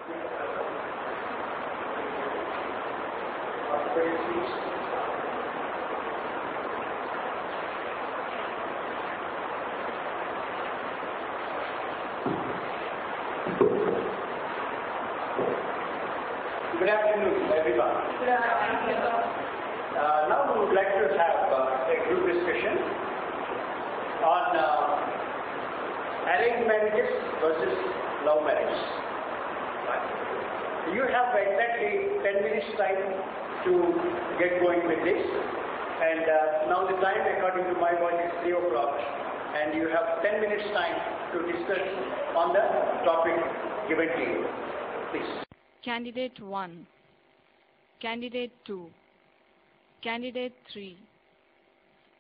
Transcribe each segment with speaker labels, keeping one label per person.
Speaker 1: Good afternoon, everyone.
Speaker 2: Good afternoon.
Speaker 1: Now we would like to have a group discussion on arranged marriages versus love marriages. You have exactly 10 minutes time to get going with this, and now the time according to my watch is 3 o'clock, and you have 10 minutes time to discuss on the topic given to you. Please.
Speaker 3: Candidate 1, Candidate 2, Candidate 3,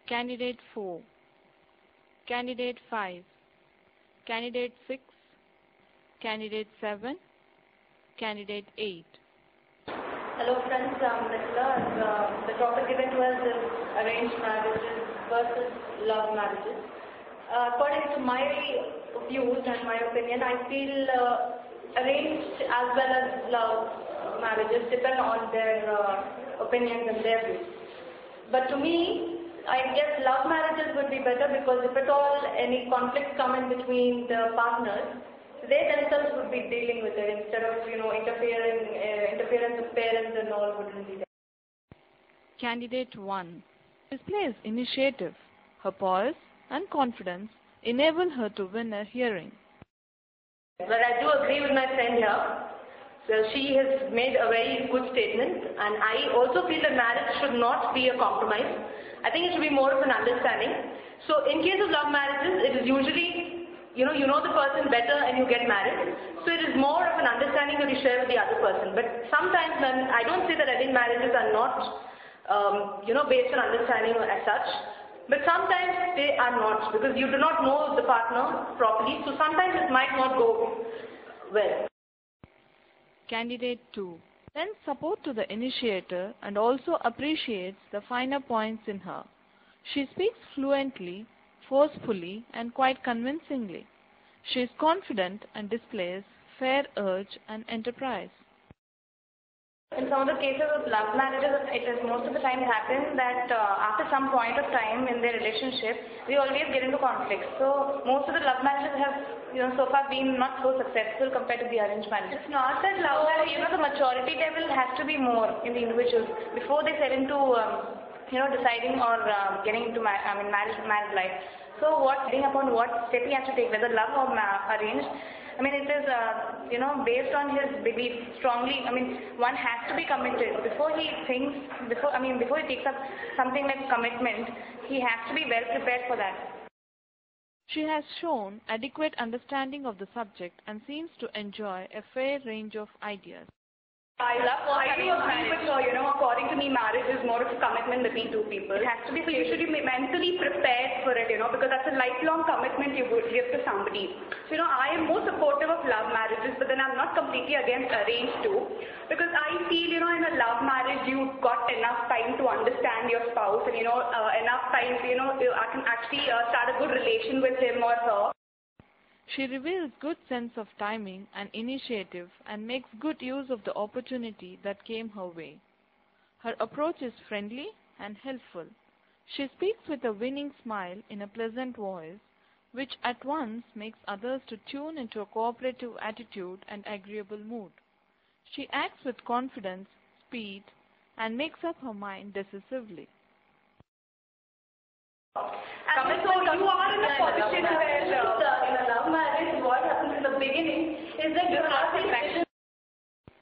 Speaker 3: Candidate 4, Candidate 5, Candidate 6, Candidate 7, Candidate 8.
Speaker 2: Hello friends, I'm Nicola. The topic given to us is arranged marriages versus love marriages. According to my views and my opinion, I feel arranged as well as love marriages depend on their opinions and their views. But to me, I guess love marriages would be better because if at all any conflicts come in between the partners, they themselves would be dealing with it instead of interference of parents and all wouldn't be there.
Speaker 3: Candidate 1 displays initiative. Her poise and confidence enable her to win a hearing.
Speaker 2: Well, I do agree with my friend here. So she has made a very good statement, and I also feel that marriage should not be a compromise. I think it should be more of an understanding. So in case of love marriages, it is usually, you know the person better and you get married. So it is more of an understanding that you share with the other person. But sometimes, I don't say that arranged marriages are not, based on understanding as such. But sometimes they are not, because you do not know the partner properly, so sometimes it might not go well.
Speaker 3: Candidate 2 lends support to the initiator and also appreciates the finer points in her. She speaks fluently, forcefully, and quite convincingly. She is confident and displays fair urge and enterprise.
Speaker 2: In some of the cases of love marriages, it has most of the time happened that after some point of time in their relationship, we always get into conflicts. So most of the love marriages have, so far been not so successful compared to the arranged marriages. It's not that love marriage, the maturity level has to be more in the individuals before they set into, deciding or getting into marriage life. So depending upon what step he has to take, whether love or arranged, it is, based on his belief strongly. One has to be committed. Before he takes up something like commitment, he has to be well prepared for that.
Speaker 3: She has shown adequate understanding of the subject and seems to enjoy a fair range of ideas.
Speaker 2: I do agree with her, according to me, marriage is more of a commitment between two people. It has to be, so you should be mentally prepared for it, because that's a lifelong commitment you would give to somebody. So, I am more supportive of love marriages, but then I'm not completely against arranged too. Because I feel, in a love marriage, you've got enough time to understand your spouse and, enough time, I can actually start a good relation with him or her.
Speaker 3: She reveals good sense of timing and initiative and makes good use of the opportunity that came her way. Her approach is friendly and helpful. She speaks with a winning smile in a pleasant voice, which at once makes others to tune into a cooperative attitude and agreeable mood. She acts with confidence, speed, and makes up her mind decisively.
Speaker 2: So you are in a position where in a love marriage, what happens in the beginning is that you have the attraction.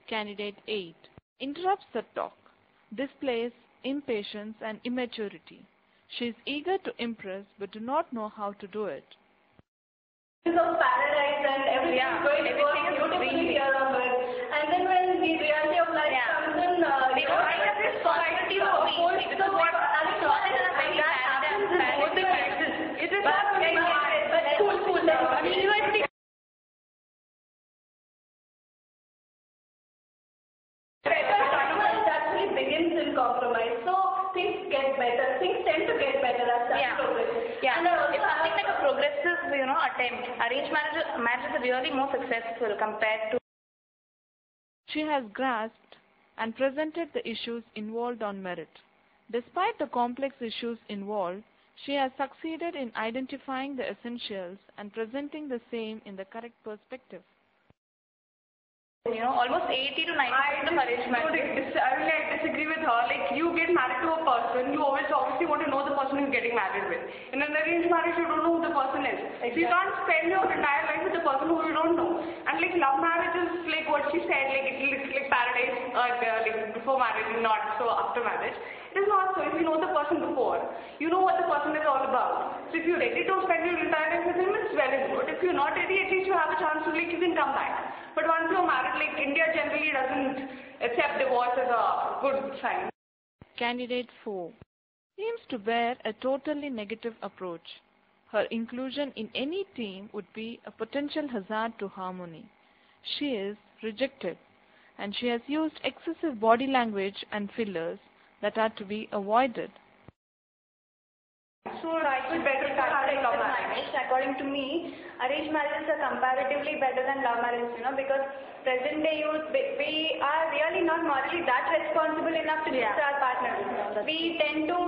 Speaker 3: Candidate 8 interrupts the talk, displays impatience and immaturity. She is eager to impress but do not know how to do it.
Speaker 2: Of paradise and everything is going to work beautifully here on earth. And then when the reality of life comes in, this society holds the what it is not cool. University. It actually begins in compromise. So things get better. Things tend to get better as time progresses.
Speaker 4: Yeah. It's something like a progressive, attempt. Arranged marriages are really more successful compared to
Speaker 3: She has grasped and presented the issues involved on merit. Despite the complex issues involved, she has succeeded in identifying the essentials and presenting the same in the correct perspective.
Speaker 2: Almost 80 to 90% of arranged marriage.
Speaker 4: I disagree with her. Like, you get married to a person, you obviously want to know the person you're getting married with. In an arranged marriage, you don't know who the person is.
Speaker 2: Exactly.
Speaker 4: So you can't spend your entire life with the person who you don't know. And like love marriage is like what she said, like it's like paradise, like before marriage, not so after marriage. It is not so. If you know the person before, you know what the person is all about. So if you're ready to spend your entire life with him, it's well and good. If you're not ready, at least you have a chance to like you can come back. But once you're married, like India generally doesn't accept divorce as a good sign.
Speaker 3: Candidate 4 seems to bear a totally negative approach. Her inclusion in any team would be a potential hazard to harmony. She is rejected, and she has used excessive body language and fillers that are to be avoided.
Speaker 4: So I could better start love marriage.
Speaker 2: According to me, arranged marriages are comparatively better than love marriages, because present day youth, we are really not morally that responsible enough to choose our partners. We tend to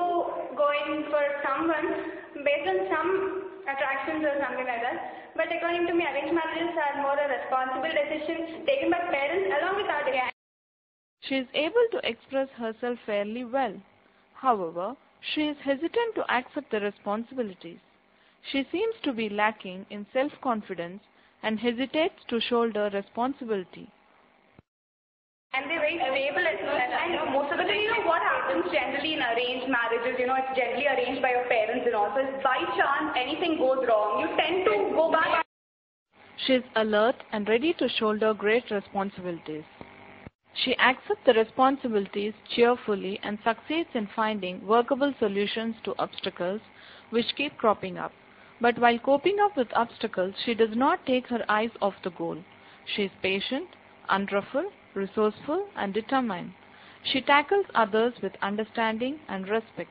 Speaker 2: go in for someone based on some attractions or something like that. But according to me, arranged marriages are more a responsible decision taken by parents along with our parents.
Speaker 3: She is able to express herself fairly well. However, she is hesitant to accept the responsibilities. She seems to be lacking in self-confidence and hesitates to shoulder responsibility.
Speaker 2: And they're very stable at first. And most of the time,
Speaker 4: what happens generally in arranged marriages, it's generally arranged by your parents and all. So if by chance anything goes wrong, you tend to go back.
Speaker 3: She is alert and ready to shoulder great responsibilities. She accepts the responsibilities cheerfully and succeeds in finding workable solutions to obstacles which keep cropping up. But while coping up with obstacles, she does not take her eyes off the goal. She is patient, unruffled, resourceful, and determined. She tackles others with understanding and respect.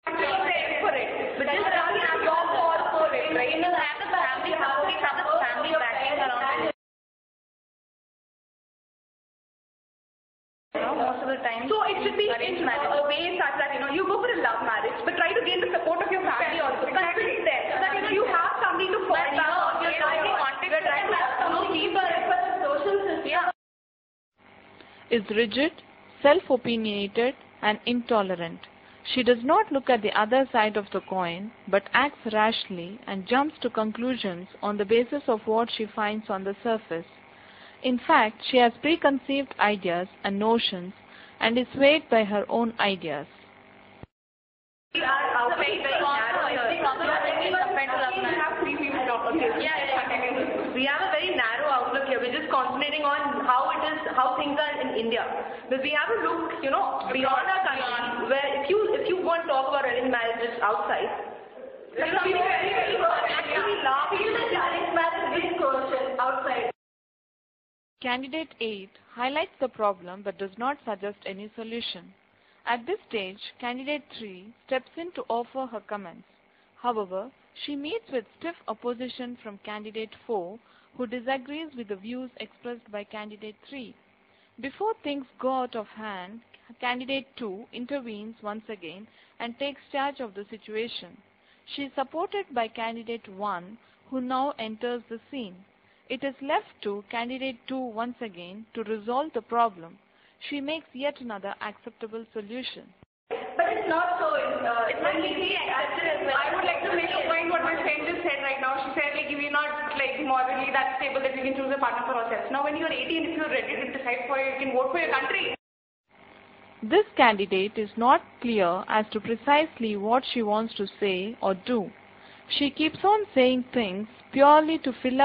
Speaker 4: But this is your call for it, right?
Speaker 2: You have the family backing around it. Most of the time.
Speaker 4: So it should be
Speaker 2: arranged
Speaker 4: in
Speaker 2: marriage.
Speaker 4: a way such that you go for a love marriage, but try to gain the support of your family also. Exactly. So that you have somebody to fall back on.
Speaker 2: You're trying to have some
Speaker 4: keep a social system.
Speaker 3: Is rigid, self-opinionated, and intolerant. She does not look at the other side of the coin, but acts rashly and jumps to conclusions on the basis of what she finds on the surface. In fact, she has preconceived ideas and notions and is swayed by her own ideas.
Speaker 4: We are very We have a very narrow outlook here. We're just concentrating on how things are in India. But we have a look, beyond our country, where if you want to talk about arranged marriages outside, outside.
Speaker 3: Candidate 8 highlights the problem but does not suggest any solution. At this stage, Candidate 3 steps in to offer her comments. However, she meets with stiff opposition from Candidate 4, who disagrees with the views expressed by Candidate 3. Before things go out of hand, Candidate 2 intervenes once again and takes charge of the situation. She is supported by Candidate 1, who now enters the scene. It is left to Candidate 2 once again to resolve the problem. She makes yet another acceptable solution.
Speaker 4: But it's not so. It's not easy. I would like to make a point what my friend just said right now. She said we're not morally that stable that we can choose a partner for ourselves. Now when you're 18, if you're ready to decide for it, you can vote for your country.
Speaker 3: This candidate is not clear as to precisely what she wants to say or do. She keeps on saying things purely to fill up